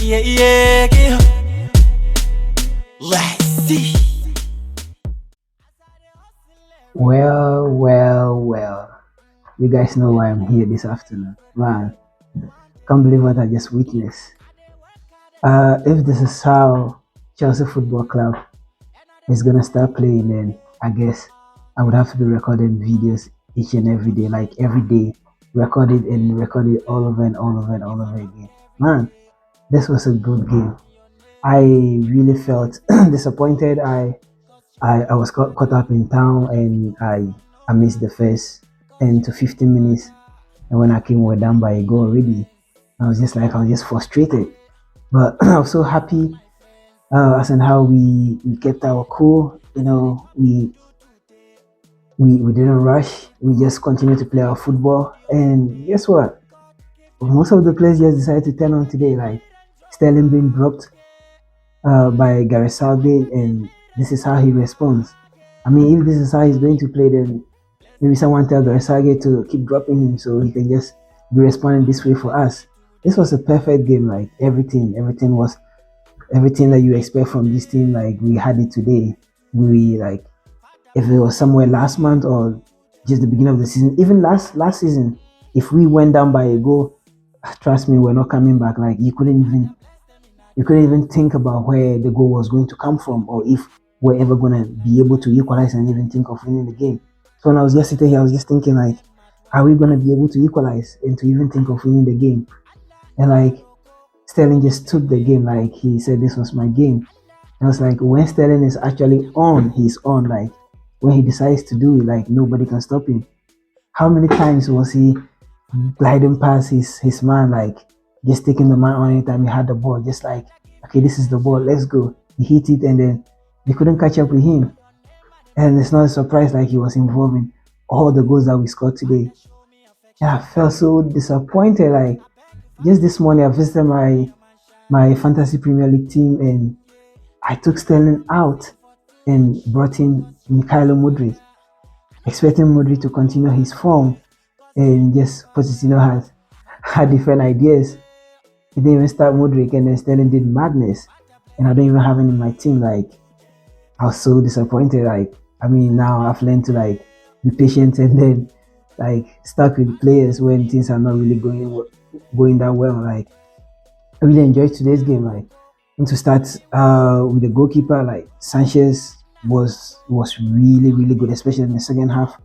yeah. Let's see. Well. You guys know why I'm here this afternoon. Man, can't believe what I just witnessed. If this is how Chelsea Football Club is gonna start playing, then I guess I would have to be recording videos each and every day, like every day, record it all over and all over and all over again. Man, this was a good game. I really felt disappointed. I was caught up in town and I missed the first 10 to 15 minutes. And when I came, we were down by a goal already. I was just frustrated. But I was so happy as in how we kept our cool. You know, we didn't rush. We just continued to play our football. And guess what? Most of the players just decided to turn on today. Like Sterling being dropped by Gareth Southgate, and this is how he responds. I mean, if this is how he's going to play, then maybe someone tell Gareth Southgate to keep dropping him so he can just be responding this way for us. This was a perfect game. Like everything was everything that you expect from this team. Like we had it today. We like if it was somewhere last month or just the beginning of the season, even last season, if we went down by a goal, trust me, we're not coming back. Like you couldn't even think about where the goal was going to come from, or if we're ever gonna be able to equalize and even think of winning the game. So when I was just sitting here, I was just thinking like, are we gonna be able to equalize and to even think of winning the game? And like Sterling just took the game, like he said this was my game. And I was like, when Sterling is actually on, he's on. Like when he decides to do it, like nobody can stop him. How many times was he gliding past his man, like just taking the man on anytime he had the ball, just like, okay, this is the ball, let's go. He hit it and then they couldn't catch up with him. And it's not a surprise, like he was involved in all the goals that we scored today. And I felt so disappointed. Like just this morning, I visited my fantasy Premier League team, and I took Sterling out and brought in Mikhailo Mudryk, expecting Mudryk to continue his form, and just Pochettino had different ideas. He didn't even start Mudryk, and then Sterling did madness, and I don't even have him in my team. Like I was so disappointed. Like I mean, now I've learned to like be patient and then like stuck with players when things are not really going that well. Like I really enjoyed today's game. Like and to start with the goalkeeper, like Sanchez was really good, especially in the second half.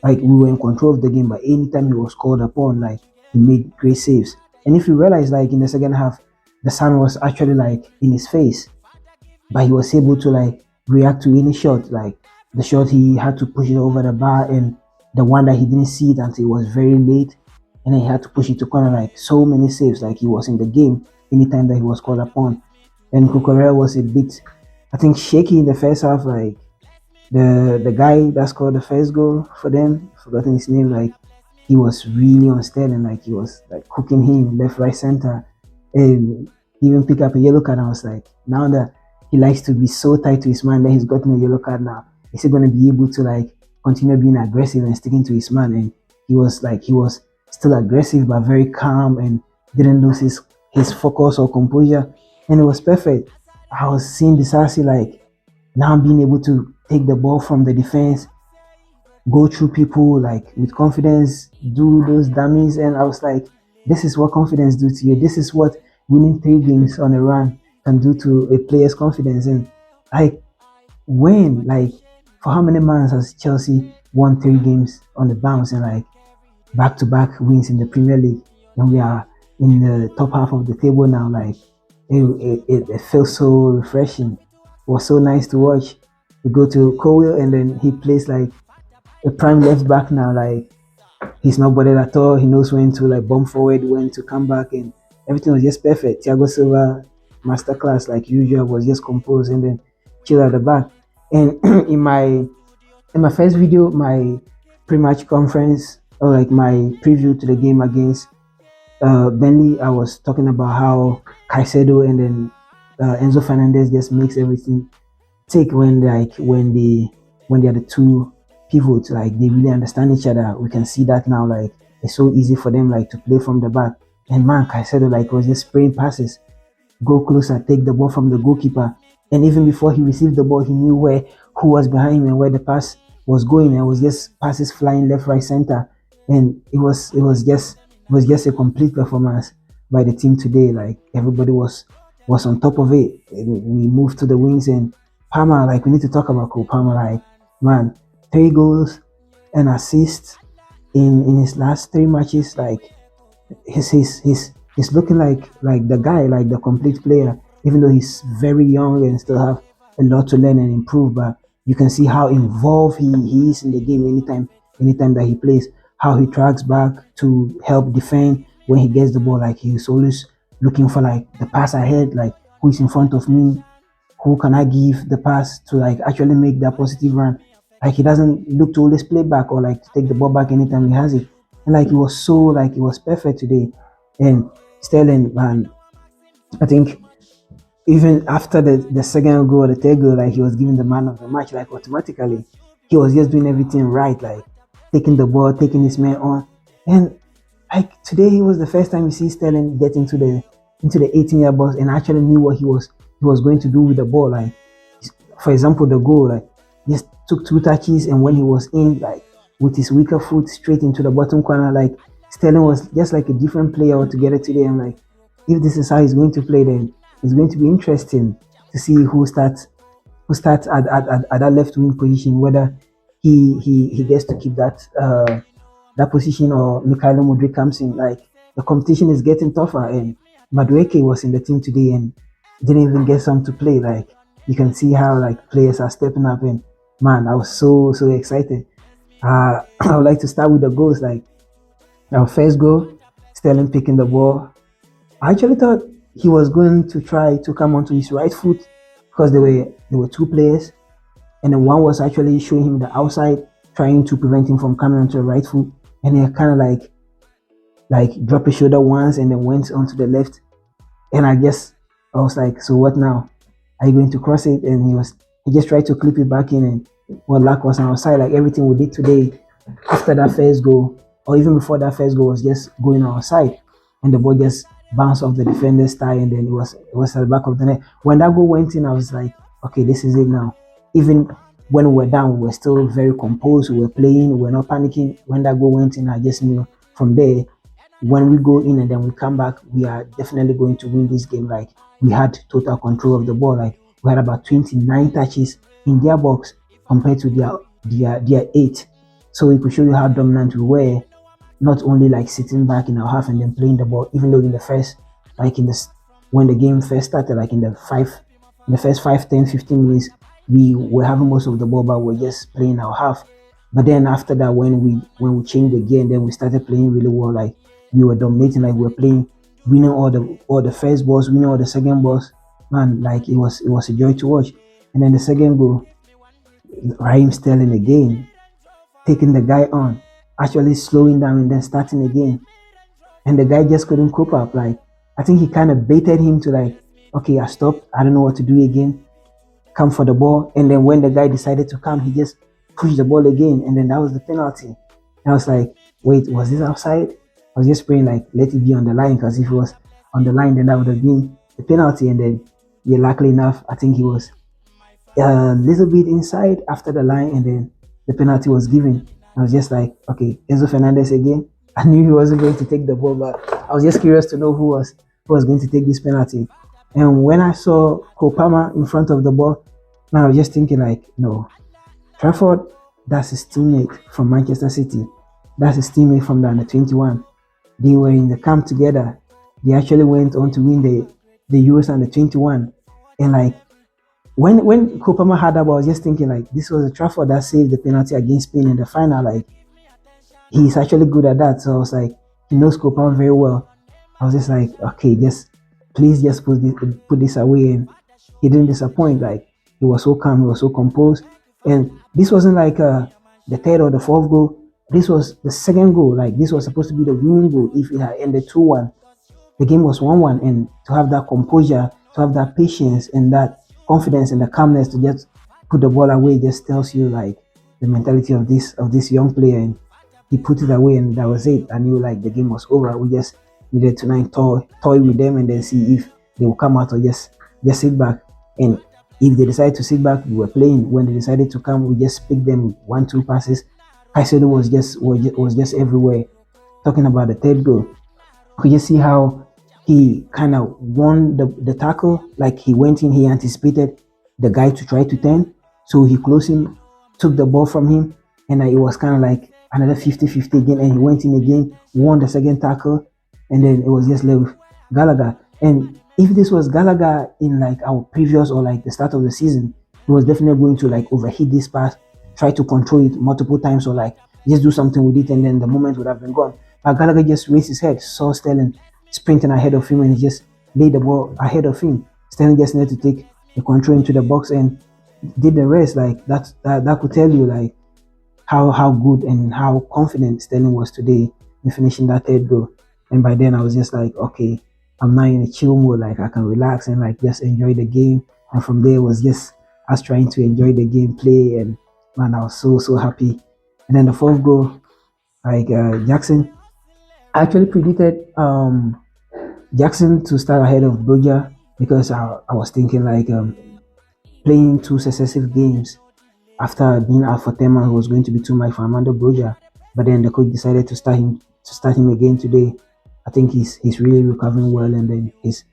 Like we were in control of the game, but anytime he was called upon, like he made great saves. And if you realize, like in the second half, the sun was actually like in his face, but he was able to like react to any shot. Like the shot, he had to push it over the bar, and the one that he didn't see it until it was very late, and then he had to push it to corner. Like so many saves. Like he was in the game anytime that he was called upon. And Cucurella was a bit, I think, shaky in the first half. Like the guy that scored the first goal for them, forgotten his name, like he was really on Sterling, like he was like cooking him left, right, center, and he even picked up a yellow card. And I was like, now that he likes to be so tight to his man that he's gotten a yellow card now, is he going to be able to like continue being aggressive and sticking to his man? And he was still aggressive but very calm and didn't lose his focus or composure, and it was perfect. I was seeing Disasi like now being able to take the ball from the defense, go through people like with confidence, do those dummies, and I was like, this is what confidence do to you. This is what winning 3 games on a run can do to a player's confidence. And like when like for how many months has Chelsea won 3 games on the bounce and like back-to-back wins in the Premier League, and we are in the top half of the table now? Like it feels so refreshing. It was so nice to watch. We go to Cowell and then he plays like a prime left back now. Like he's not bothered at all. He knows when to like bomb forward, when to come back, and everything was just perfect. Thiago Silva masterclass like usual, was just composed and then chill at the back. And in my first video, my pre-match conference, or like my preview to the game against Burnley, I was talking about how Caicedo and then Enzo Fernandez just makes everything tick when they are the two pivots. Like they really understand each other. We can see that now. Like it's so easy for them like to play from the back. And man, Caicedo like was just spraying passes. go closer, take the ball from the goalkeeper. And even before he received the ball, he knew where who was behind him and where the pass was going. And it was just passes flying left, right, center. And it was just a complete performance by the team today. Like everybody was on top of it. And we moved to the wings and Palmer, like we need to talk about Cole Palmer. Like, man, 3 goals and assists in his last 3 matches. Like he's looking like the guy, like the complete player, even though he's very young and still have a lot to learn and improve. But you can see how involved he is in the game anytime that he plays, how he tracks back to help defend when he gets the ball. Like he's always looking for like the pass ahead, like who is in front of me, who can I give the pass to like actually make that positive run. Like he doesn't look to always play back or like to take the ball back anytime he has it. And like it was perfect today. And Sterling, man, I think even after the second goal, the third goal, like he was given the man of the match, like automatically. He was just doing everything right, like taking the ball, taking his man on. And like today he was the first time you see Sterling get into the 18-yard box and actually knew what he was going to do with the ball. Like for example, the goal, like just took 2 touches and when he was in, like with his weaker foot straight into the bottom corner, like Sterling was just like a different player altogether today. I'm like, if this is how he's going to play, then it's going to be interesting to see who starts at that left wing position, whether he gets to keep that position or Mikhailo Mudryk comes in. Like the competition is getting tougher, and Madueke was in the team today and didn't even get some to play. Like you can see how like players are stepping up, and man, I was so excited. I would like to start with the goals. Like our first goal, Sterling picking the ball. I actually thought he was going to try to come onto his right foot because there were 2 players, and then one was actually showing him the outside, trying to prevent him from coming onto the right foot, and he kind of like dropped his shoulder once and then went onto the left, and I was like, so what now? Are you going to cross it? And he just tried to clip it back in, and well, luck was on our side. Like everything we did today after that first goal, or even before that first goal, was just going on our side, and the ball just bounced off the defender's thigh, and then it was at the back of the net. When that goal went in, I was like, okay, this is it now. Even when we were down, we were still very composed. We were playing, we were not panicking. When that goal went in, I just knew from there, when we go in and then we come back, we are definitely going to win this game. Like we had total control of the ball. Like we had about 29 touches in their box compared to their 8. So we could show you how dominant we were, not only like sitting back in our half and then playing the ball, even though in the first, like when the game first started, like in the first 5, 10, 15 minutes, we were having most of the ball, but we're just playing our half. But then after that, when we changed the game, then we started playing really well. Like we were dominating, like we were playing, winning all the first balls, winning all the second balls. Man, like it was a joy to watch. And then the second goal, Raheem Sterling again, taking the guy on, actually slowing down and then starting again. And the guy just couldn't cope up. Like I think he kind of baited him to like, okay, I stopped. I don't know what to do again. Come for the ball. And then when the guy decided to come, he just pushed the ball again. And then that was the penalty. And I was like, wait, was this outside? I was just praying like, let it be on the line, because if it was on the line, then that would have been the penalty. And then, yeah, luckily enough, I think he was a little bit inside after the line, and then the penalty was given. I was just like, okay, Enzo Fernandez again. I knew he wasn't going to take the ball, but I was just curious to know who was going to take this penalty. And when I saw Cole Palmer in front of the ball, man, I was just thinking like, no, Trafford, that's his teammate from Manchester City. That's his teammate from the under 21. They were in the camp together. They actually went on to win the Euros under 21. And like when Cole Palmer had that ball, I was just thinking like, this was a Trafford that saved the penalty against Spain in the final. Like he's actually good at that. So I was like, he knows Cole Palmer very well. I was just like, okay, please just put this away. And he didn't disappoint. Like he was so calm, he was so composed. And this wasn't like the third or the fourth goal. This was the second goal. Like this was supposed to be the winning goal if it had ended 2-1. The game was 1-1, and to have that composure, to have that patience and that confidence and the calmness to just put the ball away just tells you like the mentality of this young player. And he put it away, and that was it. I knew like the game was over. We just needed to toy with them and then see if they will come out or just sit back. And if they decide to sit back, we were playing. When they decided to come, we just pick them 1-2 passes. Caicedo was just everywhere. Talking about the third goal, could you see how he kind of won the tackle? Like he went in, he anticipated the guy to try to turn, so he closed him, took the ball from him, and it was kind of like another 50-50 again, and he went in again, won the second tackle, and then it was just left with Gallagher. And if this was Gallagher in like our previous or like the start of the season, he was definitely going to like overhit this pass, try to control it multiple times, or like just do something with it, and then the moment would have been gone. But Gallagher just raised his head, saw Sterling sprinting ahead of him, and he just laid the ball ahead of him. Sterling just needed to take the control into the box and did the rest. Like that could tell you like how good and how confident Sterling was today in finishing that third goal. And by then I was just like, okay, I'm now in a chill mode, like I can relax and like just enjoy the game. And from there it was just us trying to enjoy the gameplay, and man, I was so happy. And then the fourth goal, like Jackson, I actually predicted Jackson to start ahead of Broja because I was thinking like playing two successive games after being out for 10 months was going to be too much for Armando Broja. But then the coach decided to start him again today. I think he's really recovering well, and then he's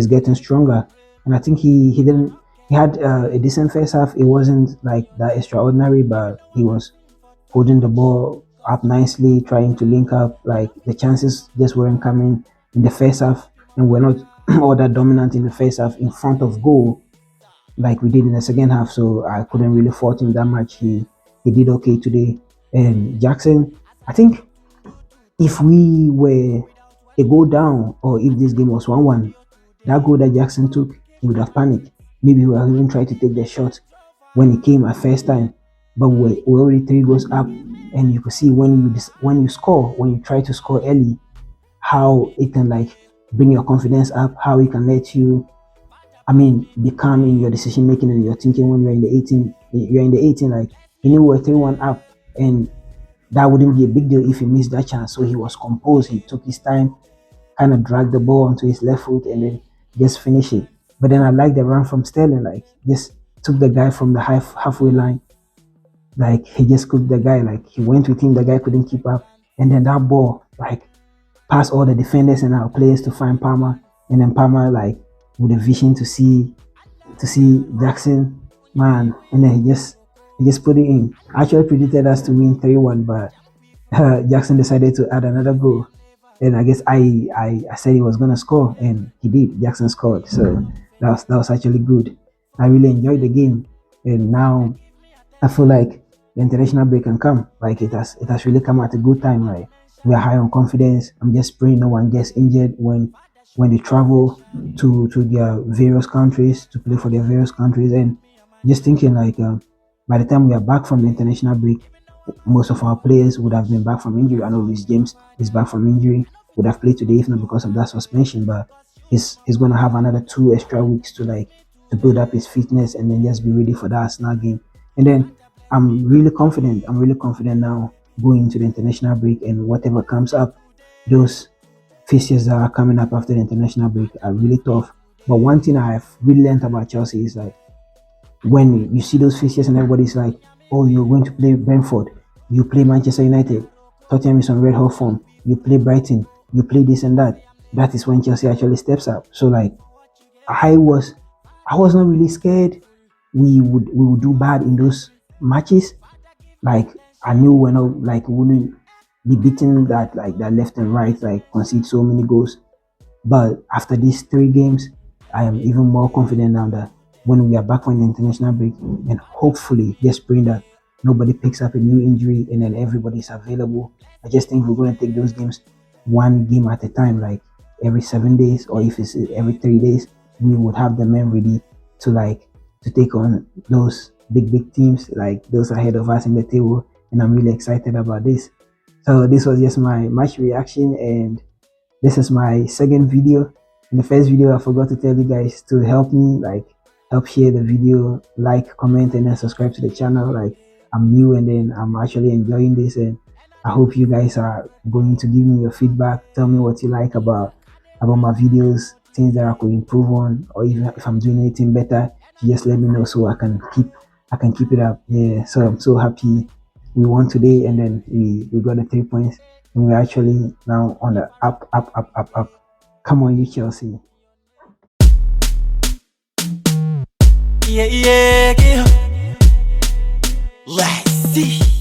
getting stronger. And I think he had a decent first half. It wasn't like that extraordinary, but he was holding the ball up nicely, trying to link up. Like the chances just weren't coming in the first half, and we're not all that dominant in the first half in front of goal like we did in the second half. So I couldn't really fault him that much. He did okay today. And Jackson, I think if we were a goal down, or if this game was 1-1, that goal that Jackson took, he would have panicked. Maybe he would have even tried to take the shot when he came at first time. But we're already 3 goals up, and you could see when you try to score early, how it can like bring your confidence up, how it can let you, be calm in your decision making and your thinking when you're in the 18. You're in the 18, like he knew we're 3-1 up, and that wouldn't be a big deal if he missed that chance. So he was composed. He took his time, kind of dragged the ball onto his left foot, and then just finished it. But then I like the run from Sterling, like just took the guy from the halfway line. Like he just cooked the guy, like he went with him, the guy couldn't keep up. And then that ball, like past all the defenders and our players to find Palmer. And then Palmer, like with a vision to see Jackson, man. And then he just put it in. I actually predicted us to win 3-1, but Jackson decided to add another goal. And I guess I said he was gonna score, and he did. Jackson scored, so that was actually good. I really enjoyed the game, and now I feel like the international break can come. Like it has really come at a good time. Like we are high on confidence. I'm just praying no one gets injured when they travel to their various countries to play for their various countries, and just thinking like by the time we are back from the international break, most of our players would have been back from injury. I know Rhys James is back from injury, would have played today if not because of that suspension, but he's going to have another 2 extra weeks to build up his fitness and then just be ready for that Arsenal game. And then I'm really confident now going into the international break, and whatever comes up, those fixtures that are coming up after the international break are really tough. But one thing I've really learned about Chelsea is like when you see those fixtures and everybody's like, oh, you're going to play Brentford, you play Manchester United, Tottenham is on red hot form, you play Brighton, you play this and that. That is when Chelsea actually steps up. So like I was not really scared we would do bad in those matches. Like I knew we wouldn't be beating that left and right, like concede so many goals. But after these 3 games, I am even more confident now that when we are back from the international break, and hopefully just praying that nobody picks up a new injury and then everybody's available. I just think we're going to take those games one game at a time, like every 7 days, or if it's every 3 days, we would have the men ready to take on those big teams, like those ahead of us in the table. And I'm really excited about this. So this was just my match reaction, and this is my second video. In the first video, I forgot to tell you guys to help me, help share the video, like, comment, and then subscribe to the channel. Like I'm new and then I'm actually enjoying this, and I hope you guys are going to give me your feedback. Tell me what you like about my videos, things that I could improve on, or even if I'm doing anything better, you just let me know so I can keep it up. Yeah, so I'm so happy we won today, and then we got the 3 points, and we're actually now on the up. Come on, you Chelsea. Yeah, yeah, yeah. Let's see.